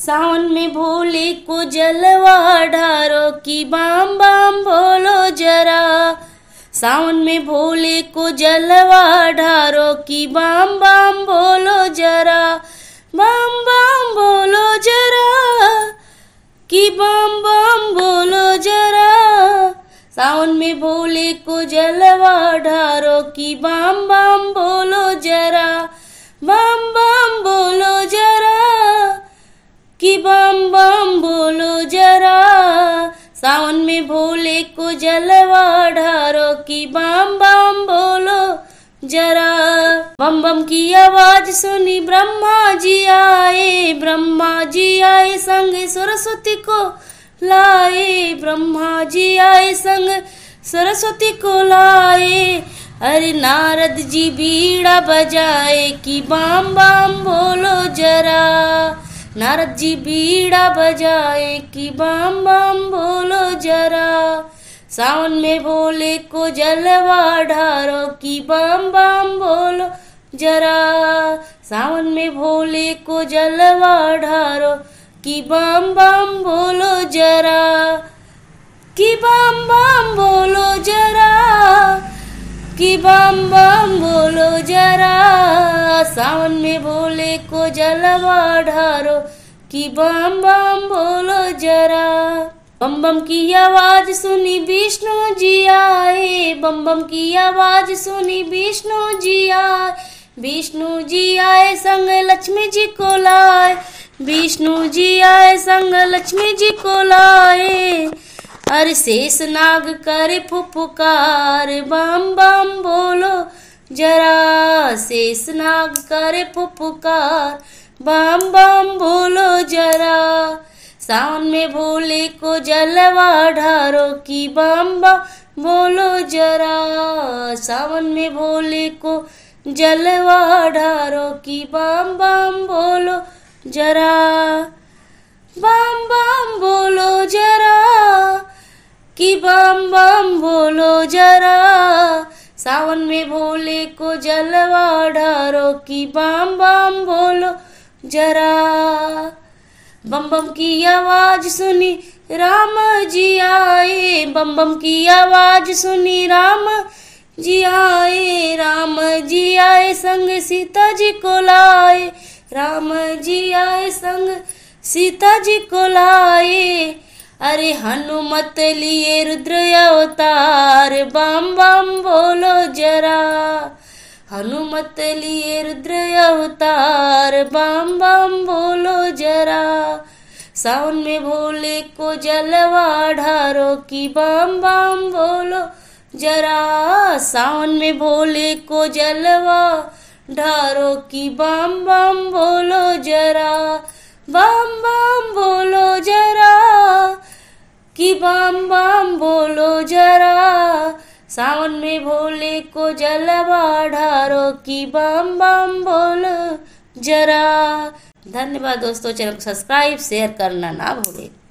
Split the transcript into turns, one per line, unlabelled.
सावन में भोले को जलवा ढारो कि बाम बाम बोलो जरा। सावन में भोले को जलवा ढारो कि बाम बाम बोलो जरा। बाम बाम बोलो जरा कि बाम बाम बोलो जरा। सावन में भोले को जलवा ढारो कि बाम बाम बोलो जरा। बाम बाम बोलो जरा कि बाम बाम बोलो जरा। सावन में भोले को जलवा ढारो कि बाम बाम बोलो जरा। बम बम की आवाज सुनी ब्रह्मा जी आए। ब्रह्मा जी आए संग सरस्वती को लाए। ब्रह्मा जी आए संग सरस्वती को लाए। अरे नारद जी बीड़ा बजाए कि बाम बाम बोलो जरा। नारद जी बीड़ा बजाए कि बाम बाम बोलो जरा। सावन में भोले को जलवा ढारो कि बाम बाम बोलो जरा। सावन में भोले को जलवा ढारो कि बाम बाम बोलो जरा। कि बाम बाम बोलो जरा। कि बाम बाम बोलो जरा। सावन में भोले को जलवा ढारो कि बाम बाम बोलो जरा। बम बम की आवाज सुनी विष्णु जी आए। बम बम की आवाज सुनी विष्णु जी आए। विष्णु जी आए संग लक्ष्मी जी को लाए। विष्णु जी आए संग लक्ष्मी जी को लाए। अरे शेष नाग करे फुफकार बाम बाम बोलो जरा। शेष नाग करे फुफकार बाम बाम बोलो जरा। सावन में भोले को जलवा ढारो कि बाम बाम बोलो जरा। सावन में भोले को जलवा ढारो कि बाम बाम बोलो जरा। बाम बाम बोलो जरा कि बाम बाम बोलो जरा। सावन में भोले को जलवा ढारो कि बाम बाम बोलो जरा। बम बम की आवाज सुनी राम जी आए। बम बम की आवाज सुनी राम जी आए। राम जी आए संग सीता जी को लाए। राम जी आए संग सीता जी को लाए। अरे हनुमत लिए रुद्र अवतार बाम बाम बोलो जरा। हनुमत लिए रुद्र अवतार बाम बाम बोलो जरा। सावन में भोले को जलवा ढारो कि बाम बाम बोलो जरा। सावन में भोले को जलवा ढारो कि बाम बाम बोलो जरा। बाम बाम बोलो जरा कि बाम बाम बोलो जरा। सावन में भोले को जलवा ढारो कि बाम बाम बोलो जरा। धन्यवाद दोस्तों, चैनल को सब्सक्राइब शेयर करना ना भूलें।